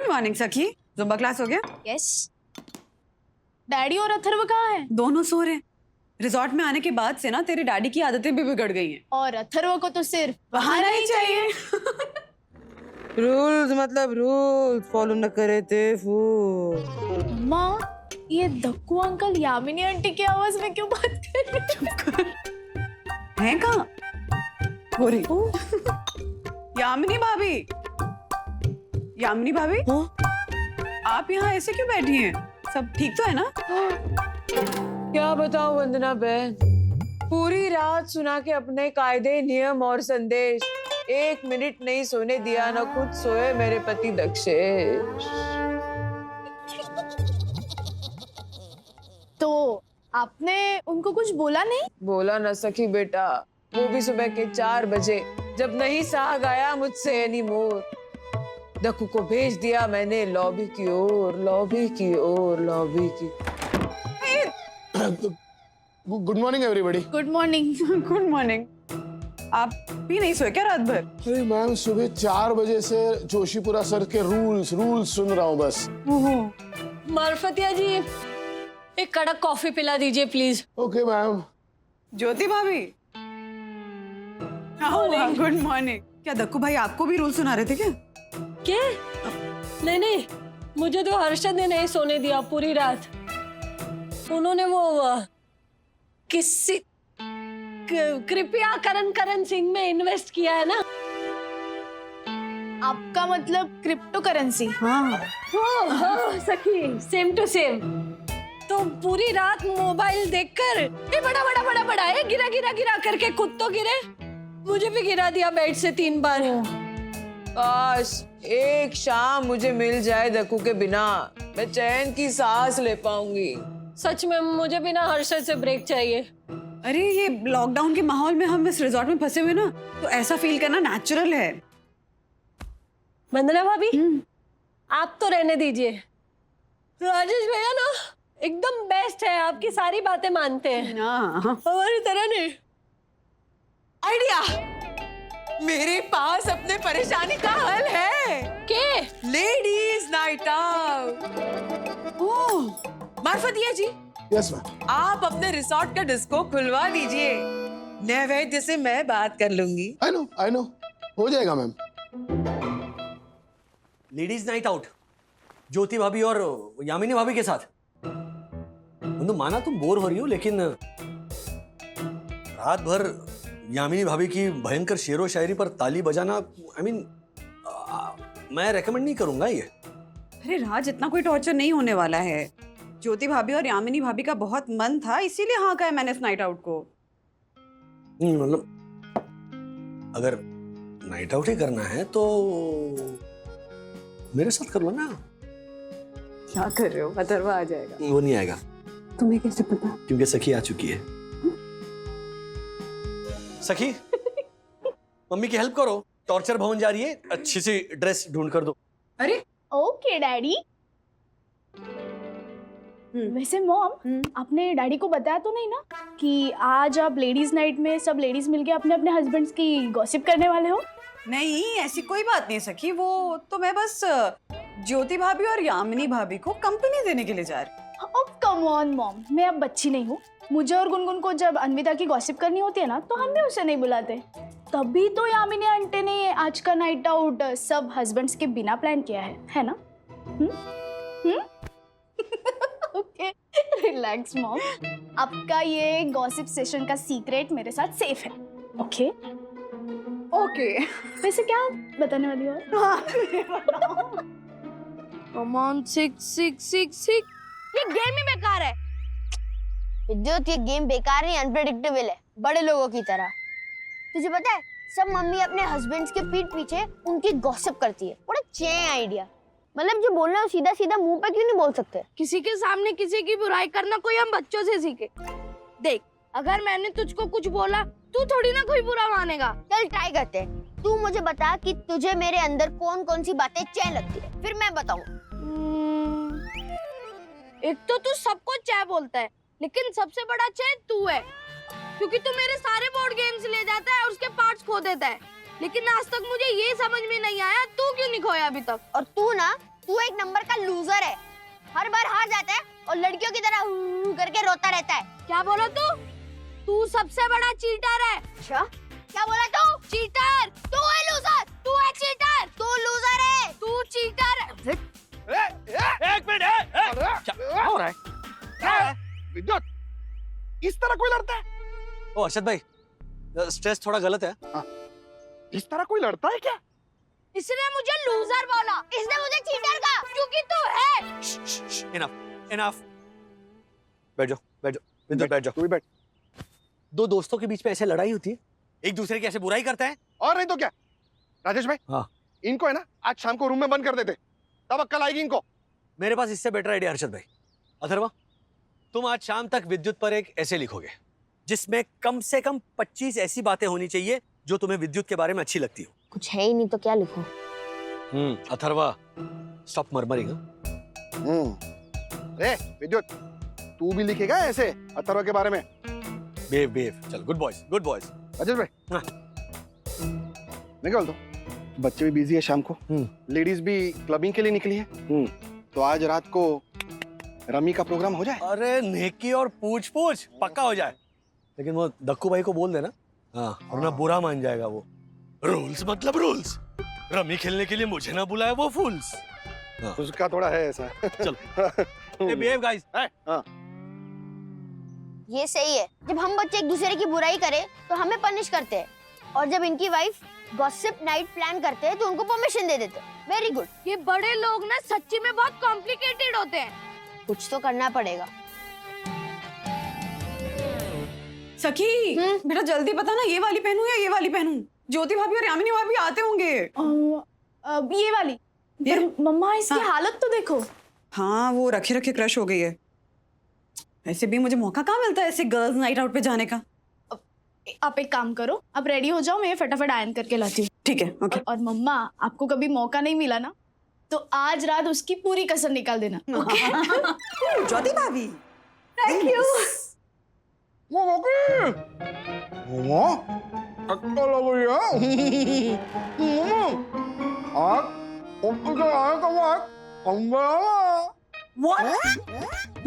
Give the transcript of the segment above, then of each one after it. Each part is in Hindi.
मॉर्निंग सखी, जुम्बा क्लास हो गया? यस। डैडी और अथर्व कहाँ है? दोनों सो रहे हैं। रिजॉर्ट में आने के बाद से ना तेरे डैडी की आदतें भी बिगड़ गई हैं। और अथर्व को तो सिर्फ बहाना ही चाहिए। रूल्स मतलब रूल्स फॉलो न करे थे फूल। माँ, ये धक्कू अंकल यामिनी आंटी की आवाज में क्यों बात कर रहे हैं? कहाँ? हो रही यामिनी भाभी। यामिनी भाभी, आप यहाँ ऐसे क्यों बैठी हैं? सब ठीक तो है ना? क्या बताऊं वंदना बहन, पूरी रात सुना के अपने कायदे नियम और संदेश, 1 मिनट नहीं सोने दिया, ना खुद सोए मेरे पति दक्षेश। तो आपने उनको कुछ बोला नहीं? बोला न सकी बेटा, वो भी सुबह के 4 बजे, जब नहीं सहा गया मुझसे एनीमोर। दक्कू को भेज दिया मैंने लॉबी की ओर, लॉबी की ओर, लॉबी की। Good morning everybody. Good morning. Good morning. आप भी नहीं सोए क्या रात भर? अरे मैम, सुबह 4 बजे से जोशीपुरा सर के रूल्स सुन रहा हूँ बस। मार्फतिया जी, एक कड़क कॉफी पिला दीजिए प्लीज। Okay ma'am. ज्योति भाभी, गुड मॉर्निंग। क्या दक्कू भाई आपको भी रूल सुना रहे थे क्या? क्या? नहीं, मुझे तो हर्षद ने नहीं सोने दिया पूरी रात। उन्होंने वो किसी कृपया करण सिंह में इन्वेस्ट किया है ना। आपका मतलब क्रिप्टो करेंसी? हाँ। सखी, सेम टू सेम। तो पूरी रात मोबाइल देखकर ये बड़ा है, गिरा करके खुद तो गिरे, मुझे भी गिरा दिया बेड से 3 बार। काश एक शाम मुझे मिल जाए दक्कू के बिना, मैं चैन की सांस ले पाऊंगी। सच में मुझे भी ना हर्षद से ब्रेक चाहिए। अरे ये लॉकडाउन के माहौल में हम इस रिजॉर्ट में फंसे हुए ना, तो ऐसा फील करना नेचुरल है। वंदना भाभी, आप तो रहने दीजिए। राजेश भैया ना एकदम बेस्ट है, आपकी सारी बातें मानते हैं। हाँ। हमारी तरह नहीं। आइडिया, मेरे पास अपने परेशानी का हल है। के? Ladies night out. ओह, मार्फतिया जी, यस मैम। आप अपने रिसोर्ट का डिस्को खुलवा दीजिए, नैवेद्य से मैं बात कर लूंगी। आई नो हो जाएगा मैम। लेडीज नाइट आउट ज्योति भाभी और यामिनी भाभी के साथ। तो माना तुम बोर हो रही हो, लेकिन रात भर यामिनी भाभी की भयंकर शेरो शायरी पर ताली बजाना, मैं रेकमेंड नहीं करूंगा ये। अरे राज, इतना कोई टॉर्चर नहीं होने वाला है। ज्योति भाभी और यामिनी भाभी का बहुत मन था, इसीलिए हाँ कहा मैंने इस नाइट आउट को। मतलब अगर नाइट आउट ही करना है तो मेरे साथ कर लो ना। क्या कर रहे हो? अथर्व आ जाएगा। वो नहीं आएगा। तुम्हें कैसे पता? क्योंकि सखी आ चुकी है। सखी, मम्मी की हेल्प करो, टॉर्चर भवन जा रही है, अच्छी सी ड्रेस ढूंढ कर दो। अरे ओके डैडी। वैसे मॉम, आपने डैडी को बताया तो नहीं ना कि आज आप लेडीज नाइट में सब लेडीज मिलके अपने अपने हस्बैंड्स की गॉसिप करने वाले हो? नहीं, ऐसी कोई बात नहीं सखी। वो तो मैं बस ज्योति भाभी और यामिनी भाभी को कंपनी देने के लिए जा रही हूँ। ओह कम ऑन मॉम, मैं अब बच्ची नहीं हूँ। मुझे और गुनगुन को जब अन्विता की गॉसिप करनी होती है ना, तो हम भी उसे नहीं बुलाते। तभी तो यामिनी आंटी ने आज का नाइट आउट सब हस्बैंड्स के बिना प्लान किया है ना? Okay, relax mom. आपका ये गॉसिप सेशन का सीक्रेट मेरे साथ सेफ है। Okay okay. वैसे क्या बताने वाली हो? कम ऑन, सिक। ये गेम ही बेकार है विद्युत। ये गेम बेकार नहीं, अनप्रेडिक्टेबल है, बड़े लोगों की तरह। तुझे पता है, सब मम्मी अपने हस्बैंड्स के पीठ पीछे उनकी गॉसिप करती है। बड़ा चे आइडिया। मतलब जो बोलना है सीधा सीधा मुंह पे क्यों नहीं बोल सकते? किसी के सामने किसी की बुराई करना कोई हम बच्चों से सीखे। देख, अगर मैंने तुझको कुछ बोला, तू थोड़ी ना कोई बुरा मानेगा। चल ट्राई करते हैं। तू मुझे बता कि तुझे मेरे अंदर कौन कौन सी बातें चे लगती है, फिर मैं बताऊँ। एक तो तू सबको चे बोलता है, लेकिन सबसे बड़ा चे तू है, क्योंकि तू मेरे सारे बोर्ड गेम्स ले जाता है और उसके पार्ट्स खो देता है। लेकिन आज तक मुझे ये समझ में नहीं आया, तू क्यों नहीं खोया अभी तक? और तू ना, तू एक नंबर का लूजर है, हर बार हार जाता है और लड़कियों की तरह करके रोता रहता है। क्या बोला तू सबसे बड़ा चीटर है। अच्छा, क्या बोला तू? चीटर, तू है लूजर, तू है चीटर, तू लूजर है। तू चीटर है। एक मिनट, क्या हो रहा है? क्या है? विद्युत, इस तरह कोई लड़ता है? ओ अर्शद भाई, स्ट्रेस थोड़ा गलत है। इस तरह कोई लड़ता है क्या? इसने मुझे लूजर बोला। इसने मुझे चीटर कहा। क्योंकि तू है। इनफ इनफ, बैठ जाओ बैठ जाओ विद्युत, बैठ जाओ। तू भी बैठ। दो दोस्तों के बीच में ऐसे लड़ाई होती है, एक दूसरे की ऐसे बुराई करते हैं। और नहीं तो क्या राजेश भाई? हाँ। इनको है ना आज शाम को रूम में बंद कर देते, तब अक्कल आएगी इनको। मेरे पास इससे बेटर आइडिया अर्शद भाई। अथर्वा, तुम आज शाम तक विद्युत पर एक ऐसे लिखोगे जिसमें कम से कम 25 ऐसी बातें होनी चाहिए जो तुम्हें विद्युत के बारे में अच्छी लगती हो। कुछ है ही नहीं तो क्या लिखूं? Atharva, stop murmuring. ए विद्युत, तू भी लिखेगा ऐसे अथर्व के बारे में? बेव बेव, चल, good boys good boys. Rajesh भाई, हाँ। मैं क्या बोलता हूँ, बच्चे भी बिजी है शाम को, लेडीज भी क्लबिंग के लिए निकली है, तो आज रात को रमी का प्रोग्राम हो जाए। अरे नेकी और पूछ पूछ पक्का हो जाए, लेकिन वो दक्कू भाई को बोल देना, हाँ, वरना बुरा मान जाएगा वो। रूल्स मतलब रूल्स, रमी खेलने के लिए मुझे ना बुलाया वो फूल्स। उसका थोड़ा है ऐसा। चलो बिहेव गाइस। हाँ। ये सही है, जब हम बच्चे एक दूसरे की बुराई करें तो हमें पनिश करते हैं, और जब इनकी वाइफ गॉसिप नाइट प्लान करते हैं तो उनको परमिशन दे देते हैं। Very good. ये बड़े लोग ना सच्ची में बहुत कॉम्प्लिकेटेड होते हैं। कुछ तो करना पड़ेगा। सखी, बेटा जल्दी बता ना, ये वाली पहनूं या ये वाली पहनूं? ज्योति भाभी और यामिनी भाभी आते होंगे। ये वाली। पर मम्मा इसकी हालत तो देखो। हाँ, वो रखे रखे क्रश हो गई है। ऐसे भी मुझे मौका कहाँ मिलता है ऐसे गर्ल्स नाइट आउट पे जाने का। आप एक काम करो, आप रेडी हो जाओ, मैं फटाफट आयरन करके लाती हूँ। ठीक है, ओके। और मम्मा, आपको कभी मौका नहीं मिला ना तो आज रात उसकी पूरी कसर निकाल देना। ज्योति भाभी, थैंक यू।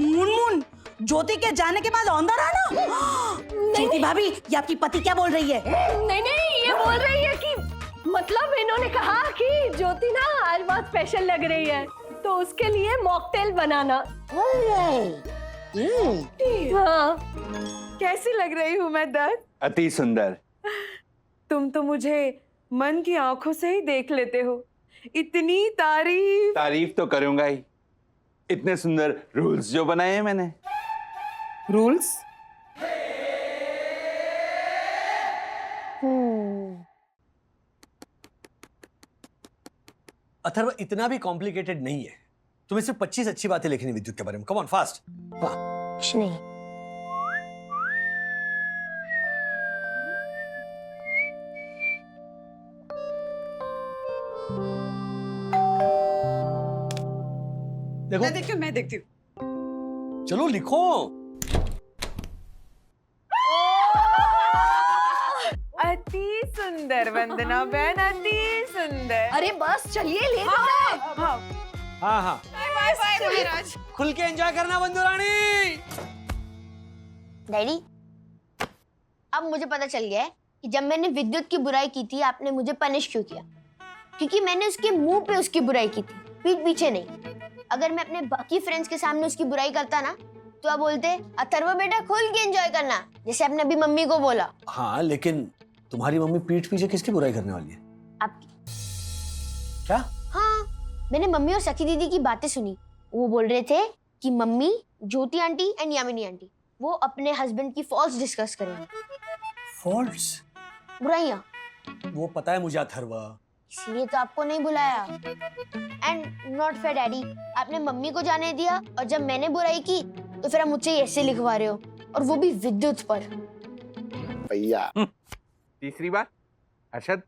मुनमुन, ज्योति के जाने के बाद औंधा रहा ना? ज्योति भाभी, ये आपकी पति क्या बोल रही है? नहीं नहीं, ये बोल रही है कि मतलब इन्होंने कहा कि ज्योति ना आज बहुत स्पेशल लग रही है, तो उसके लिए मॉकटेल बनाना। हाँ। कैसी लग रही हूँ मैं दत्त? अति सुंदर। तुम तो मुझे मन की आंखों से ही देख लेते हो। इतनी तारीफ। तारीफ तो करूंगा ही, इतने सुंदर रूल्स जो बनाए हैं मैंने। रूल्स? अथर्व, इतना भी कॉम्प्लिकेटेड नहीं है, तुम्हें सिर्फ 25 अच्छी बातें लिखनी विद्युत के बारे में। Come on fast. कुछ नहीं। देखो, मैं देखती हूँ। चलो लिखो। अति सुंदर वंदना बहन, अति सुंदर। अरे बस चलिए, ले हाँ हाँ, खुल के एंजॉय करना बंधु रानी। डैडी, अब मुझे पता चल गया है कि जब मैंने विद्युत की बुराई की थी आपने मुझे पनिश क्यों किया। क्योंकि मैंने उसके मुंह पे उसकी बुराई की थी, पीठ पीछे नहीं। अगर मैं अपने बाकी फ्रेंड्स के सामने उसकी बुराई करता ना तो आप बोलते अथर्व बेटा खुल के एंजॉय करना, जैसे आपने अभी मम्मी को बोला। हाँ, लेकिन तुम्हारी मम्मी पीठ पीछे किसकी बुराई करने वाली है? आपकी। क्या? हाँ, मैंने मम्मी और सखी दीदी की बातें सुनी। वो बोल रहे थे कि mummy, Jyoti aunty and Yamini aunty वो अपने हस्बैंड की फॉल्स डिस्कस करेंगे। फॉल्स? बुराइयां। वो पता है मुझे अथर्वा, इसलिए तो आपको नहीं बुलाया। एंड नॉट फेयर डैडी, आपने मम्मी को जाने दिया और जब मैंने बुराई की तो फिर आप मुझसे ऐसे लिखवा रहे हो, और वो भी विद्युत पर। भैया तीसरी बार अर्शद,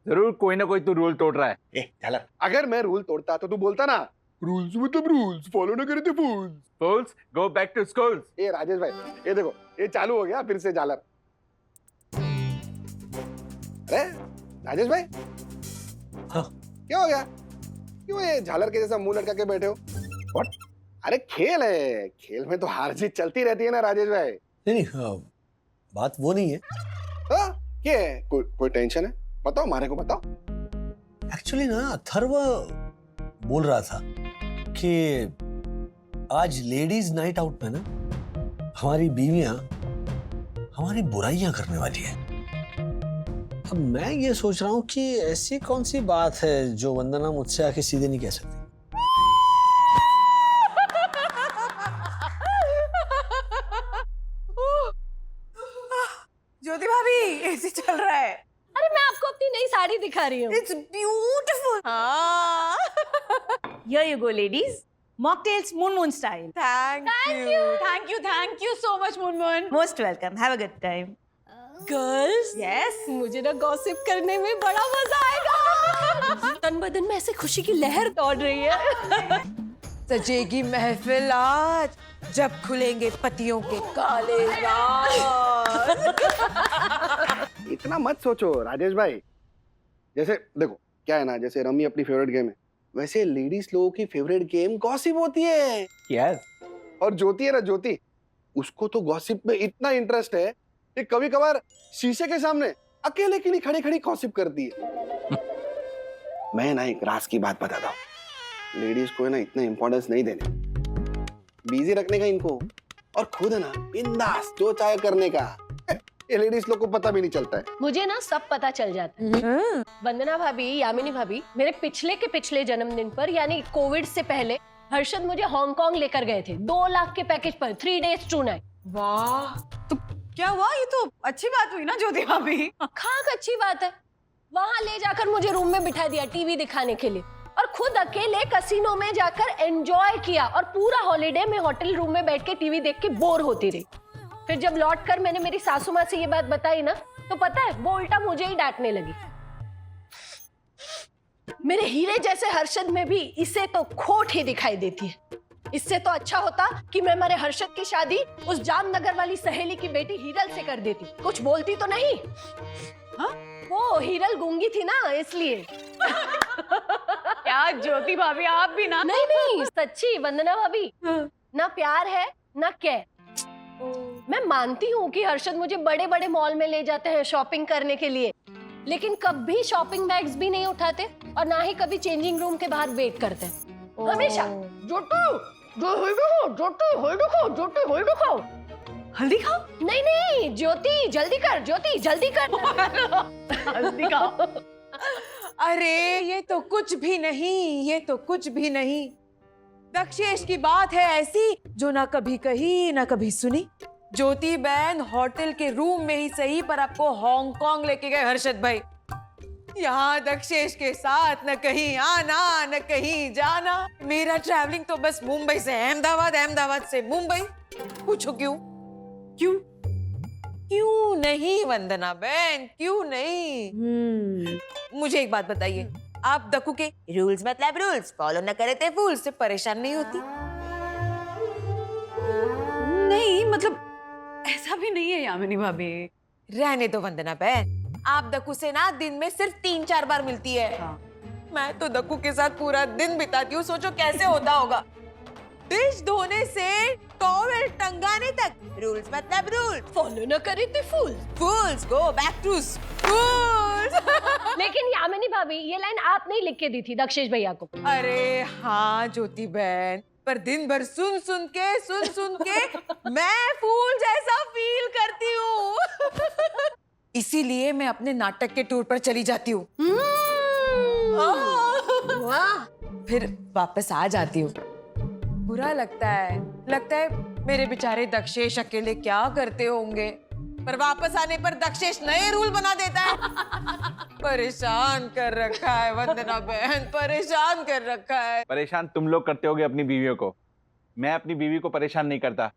जरूर कोई ना कोई तू रूल तोड़ रहा है। झालर, अगर मैं रूल तोड़ता तो तू बोलता ना रूल्स मतलब रूल्स फॉलो ना करे तो फूल्स। फूल्स गो बैक टू स्कूल। ए राजेश भाई, ये देखो, ये चालू हो गया फिर से झालर। अरे राजेश भाई, हाँ। क्या हो गया? क्यों ये झालर के जैसा मुंह लटका के बैठे हो? What? अरे खेल है, खेल में तो हार जीत चलती रहती है ना राजेश भाई। नहीं बात वो नहीं है। हाँ क्या है? कोई टेंशन है? बताओ, मारे को बताओ। एक्चुअली ना अथर्व बोल रहा था कि आज लेडीज नाइट आउट में ना हमारी बीवियां हमारी बुराइयां करने वाली है। अब मैं ये सोच रहा हूँ कि ऐसी कौन सी बात है जो वंदना मुझसे आके सीधे नहीं कह सकती। ज्योति भाभी ऐसे चल रहा है। अरे मैं आपको अपनी नई साड़ी दिखा रही हूँ। It's beautiful. हाँ Here you go, ladies. Mocktails, Moon style. Thank you so much Munmun. Most welcome. Have a good time. Girls, Yes. मुझे ना गॉसिप करने में बड़ा मजा आएगा। तन बदन में ऐसे खुशी की लहर दौड़ रही है। सजेगी महफिल आज जब खुलेंगे पतियों के काले राज। इतना मत सोचो राजेश भाई। जैसे देखो क्या है ना, जैसे रमी अपनी फेवरेट गेम है, वैसे लेडीज लोगों की फेवरेट गेम गॉसिप होती है। यस। और ज्योति है ना, ज्योति, उसको तो गॉसिप में इतना इंटरेस्ट है कि कभी कभार शीशे के सामने अकेले के लिए खड़ी खड़ी गॉसिप करती है। मैं ना एक राज की बात बताता हूँ, लेडीज को है ना इतना इंपॉर्टेंस नहीं देने, बिजी रखने का इनको, और खुद है ना बिंदास जो चाहे करने का। ये लेडीज लोग को पता भी नहीं चलता है। मुझे ना सब पता चल जाता है। वंदना भाभी, यामिनी भाभी, मेरे पिछले के पिछले जन्मदिन पर यानी कोविड से पहले हर्षद मुझे हांगकांग लेकर गए थे 2 लाख के पैकेज पर 3 days 2 night। वाह, तो क्या हुआ? ये तो अच्छी बात हुई ना ज्योति भाभी। खाक अच्छी बात है। वहां ले जाकर मुझे रूम में बिठा दिया टीवी दिखाने के लिए, और खुद अकेले कसिनो में जाकर एंजॉय किया, और पूरा हॉलिडे में होटल रूम में बैठ के टीवी देख के बोर होती रही। फिर जब लौटकर मैंने मेरी सासू माँ से ये बात बताई ना, तो पता है वो उल्टा मुझे ही डांटने लगी। मेरे हीरे जैसे हर्षद में भी इसे तो खोट ही दिखाई देती है। इससे तो अच्छा होता कि मैं मेरे हर्षद की शादी उस जामनगर वाली सहेली की बेटी हीरल से कर देती, कुछ बोलती तो नहीं। हाँ? वो हीरल गूंगी थी ना, इसलिए। क्या ज्योति भाभी आप भी ना। नहीं सच्ची वंदना भाभी, ना प्यार है ना क्या। मैं मानती हूँ कि हर्षद मुझे बड़े बड़े मॉल में ले जाते हैं शॉपिंग करने के लिए, लेकिन कभी शॉपिंग बैग्स भी नहीं उठाते और ना ही कभी चेंजिंग रूम के बाहर वेट करते हैं। हमेशा हल्दी खाओ। नहीं ज्योति जल्दी कर, ज्योति जल्दी कर। हल्दी खाओ। अरे ये तो कुछ भी नहीं, ये तो कुछ भी नहीं। दक्षेश की बात है ऐसी जो ना कभी कही ना कभी सुनी। ज्योति बहन होटल के रूम में ही सही, पर आपको हांगकांग लेके गए हर्षद भाई। यहाँ दक्षेश के साथ न कहीं आना न कहीं जाना। मेरा ट्रैवलिंग तो बस मुंबई से अहमदाबाद, अहमदाबाद से मुंबई। पूछो क्यों? क्यों नहीं वंदना बहन, क्यों नहीं? मुझे एक बात बताइए, आप दक्कू के रूल्स मतलब रूल्स फॉलो न करे थे फूल से परेशान नहीं होती? नहीं मतलब ऐसा भी नहीं है यामिनी भाभी। रहने दो वंदना बहन, आप दक्कू से ना दिन में सिर्फ 3-4 बार मिलती है। हाँ। मैं तो दक्कू के साथ पूरा दिन बिताती हूँ। सोचो कैसे होता होगा। डिश धोने से टॉवेल टंगाने तक रूल्स मतलब रूल्स फॉलो न करे थे फूल। फूल्स गो बैक टू स्कूल। लेकिन यामिनी भाभी ये लाइन आप नहीं लिख के दी थी दक्षेश भैया को। अरे हाँ ज्योति बहन, पर दिन भर सुन सुन के मैं फूल जैसा फील करती हूँ। इसीलिए मैं अपने नाटक के टूर पर चली जाती हूँ। वाह। फिर वापस आ जाती हूँ। बुरा लगता है मेरे बेचारे दक्षेश अकेले क्या करते होंगे, पर वापस आने पर दक्षेश नए रूल बना देता है। परेशान कर रखा है वंदना बहन, परेशान कर रखा है। परेशान तुम लोग करते होगे अपनी बीवियों को, मैं अपनी बीवी को परेशान नहीं करता।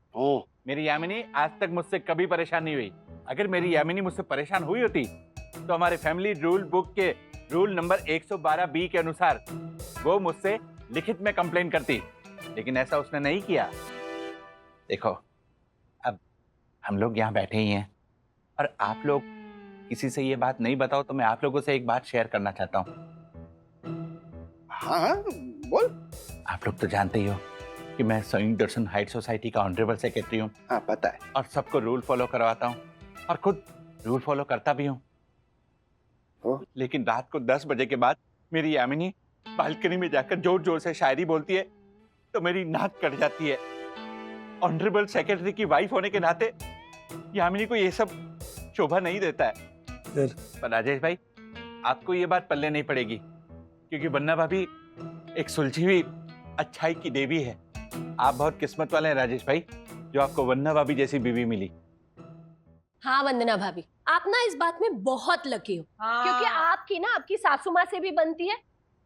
मेरी यामिनी आज तक मुझसे कभी परेशान नहीं हुई। अगर मेरी यामिनी मुझसे परेशान हुई होती तो हमारे फैमिली रूल बुक के रूल नंबर 112B के अनुसार वो मुझसे लिखित में कंप्लेन करती, लेकिन ऐसा उसने नहीं किया। देखो अब हम लोग यहाँ बैठे ही हैं और आप लोग किसी से ये बात नहीं बताओ, तो मैं आप लोगों से एक बात शेयर करना चाहता हूँ। हाँ हाँ बोल। आप लोग तो जानते ही हो कि मैं संयुक्त दर्शन हाइट सोसाइटी का ऑनरेबल सेक्रेटरी हूँ हाँ पता है। और सबको रूल फॉलो करवाता हूँ और खुद रूल फॉलो करता भी हूँ। ओ? लेकिन रात को 10 बजे के बाद मेरी यामिनी बालकनी में जाकर जोर जोर से शायरी बोलती है तो मेरी नाक कट जाती है। ऑनरेबल सेक्रेटरी की वाइफ होने के नाते यामिनी को ये सब शोभा नहीं देता है। पर राजेश भाई आपको ये बात पल्ले नहीं पड़ेगी क्योंकि वन्ना भाभी एक सुलझी हुई अच्छाई की देवी है। आप बहुत किस्मत वाले हैं राजेश भाई जो आपको वन्ना भाभी जैसी बीवी मिली। हाँ वंदना भाभी, आप ना इस बात में बहुत लकी हो क्योंकि आपकी ना आपकी सासू माँ से भी बनती है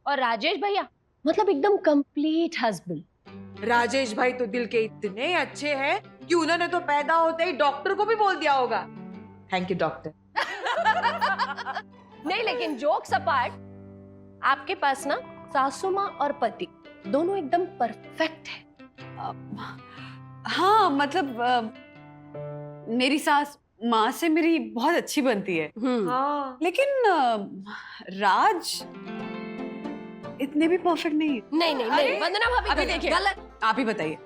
और राजेश भैया मतलब एकदम कंप्लीट हस्बैंड। राजेश भाई तो दिल के इतने अच्छे हैं कि उन्होंने तो पैदा होते ही डॉक्टर को भी बोल दिया होगा थैंक यू डॉक्टर। नहीं लेकिन जोक्स अपार्ट, आपके पास ना सासू माँ और पति दोनों एकदम परफेक्ट है। हाँ मतलब मेरी सास माँ से मेरी बहुत अच्छी बनती है। हाँ लेकिन राज इतने भी परफेक्ट नहीं है। नहीं नहीं नहीं वंदना भाभी अभी गलत, देखिए गलत। आप ही बताइए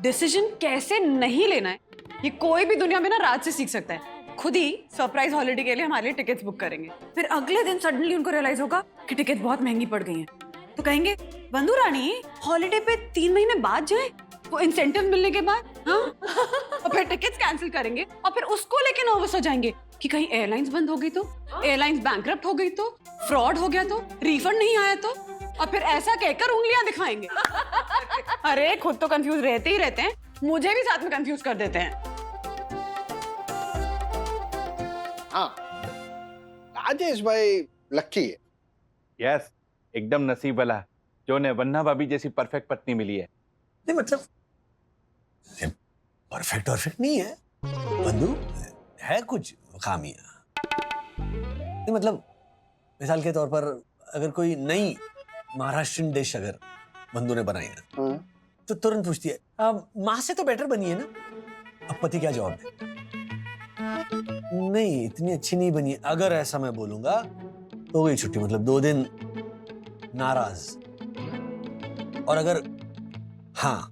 डिसीजन कैसे नहीं लेना है ये कोई भी दुनिया में ना राज से सीख सकता है। खुद ही सरप्राइज हॉलिडे के लिए हमारे लिए टिकट्स बुक करेंगे, फिर अगले दिन सडनली उनको रियलाइज होगा कि टिकट बहुत महंगी पड़ गई हैं, तो कहेंगे बंधु रानी हॉलिडे पे 3 महीने बाद जाएं, वो इंसेंटिव मिलने के बाद। हाँ और फिर टिकट्स कैंसिल करेंगे और फिर उसको लेके नर्वस हो जाएंगे कि कहीं एयरलाइंस बंद हो गई तो, एयरलाइंस बैंकरप्ट हो गई तो, फ्रॉड हो गया तो, रिफंड नहीं आया तो, और फिर ऐसा कहकर उंगलियां दिखाएंगे। अरे खुद तो कंफ्यूज रहते ही रहते हैं, मुझे भी साथ में कंफ्यूज कर देते हैं। हाँ राजेश भाई लक्की है। यस एकदम नसीब वाला जो ने वन्ना भाभी जैसी परफेक्ट पत्नी मिली है। नहीं मतलब परफेक्ट नहीं है बंधु, है कुछ खामियां। नहीं मतलब मिसाल के तौर पर अगर कोई नई महाराष्ट्रियन डिश अगर बंधु ने बनाई ना तो तुरंत पूछती है अब माँ से तो बेटर बनी है ना। अब पति क्या जवाब दे? नहीं इतनी अच्छी नहीं बनी है। अगर ऐसा मैं बोलूंगा तो हो गई छुट्टी, मतलब 2 दिन नाराज। और अगर हाँ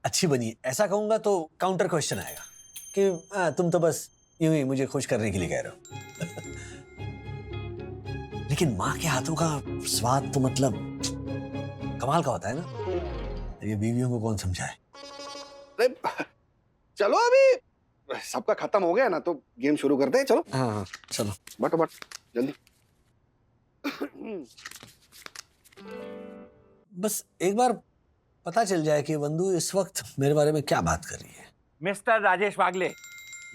अच्छी बनी ऐसा कहूंगा तो काउंटर क्वेश्चन आएगा कि तुम तो बस यूं ही मुझे खुश करने के लिए कह रहे हो। लेकिन माँ के हाथों का स्वाद तो मतलब कमाल का होता है ना। ये बीवियों को कौन समझाए। अरे चलो अभी सबका खत्म हो गया ना तो गेम शुरू करते हैं। चलो हाँ चलो बट जल्दी। बस एक बार पता चल जाए कि बंधु इस वक्त मेरे बारे में क्या बात कर रही है। मिस्टर राजेश वागले,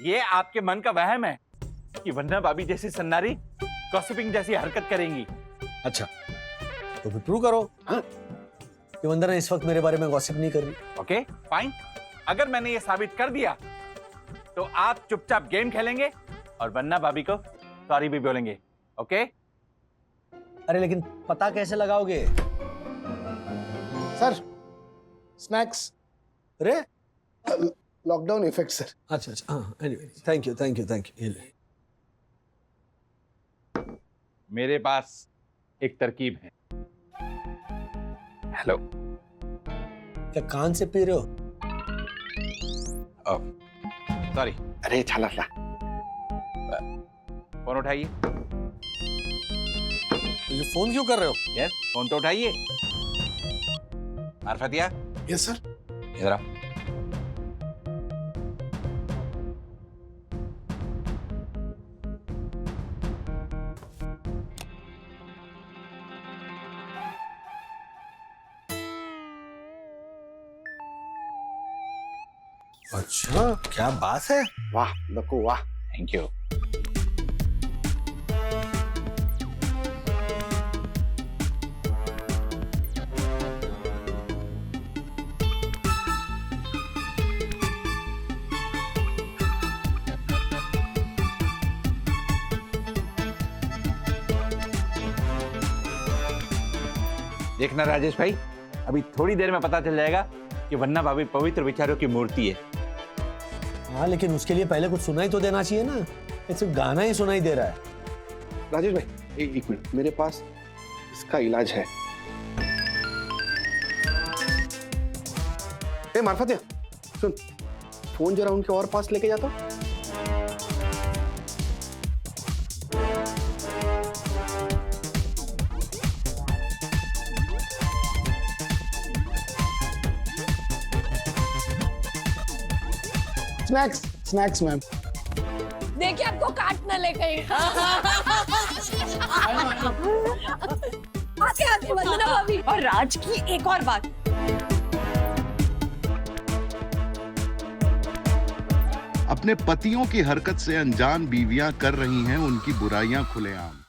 ये आपके मन का वहम है कि वन्ना भाभी जैसी सन्नारी गॉसिपिंग जैसी हरकत करेंगी। अच्छा तो फिर प्रूव करो हाँ कि वंदना इस वक्त मेरे बारे में गॉसिप नहीं कर रही। ओके फाइन, अगर मैंने ये साबित कर दिया तो आप चुपचाप गेम खेलेंगे और वन्ना भाभी को सॉरी भी बोलेंगे। ओके अरे लेकिन पता कैसे लगाओगे? Sir snacks. अरे लॉकडाउन इफेक्ट सर। अच्छा अच्छा हाँ एनीवे थैंक यू। मेरे पास एक तरकीब है। हेलो क्या कान से पी रहे हो? सॉरी। अरे छाला फोन उठाइए। ये फोन क्यों कर रहे हो? यस फोन तो उठाइए। मार्फतिया यस सर। इधर आओ। अच्छा क्या बात है। वाह दक्कू वाह। Thank you. देखना राजेश भाई, अभी थोड़ी देर में पता चल जाएगा कि वन्ना भाभी पवित्र विचारों की मूर्ति है। हाँ लेकिन उसके लिए पहले कुछ सुनाई तो देना चाहिए ना, ये सिर्फ गाना ही सुनाई दे रहा है। राजेश भाई एक मिनट, मेरे पास इसका इलाज है। ए मार्फत, सुन, फोन जरा उनके और पास लेके जाता। Snacks snacks ma'am. देखिए आपको काट न ले कहीं। आके आके वंदना भाभी। और राज की एक और बात, अपने पतियों की हरकत से अनजान बीवियां कर रही हैं उनकी बुराइयां खुलेआम।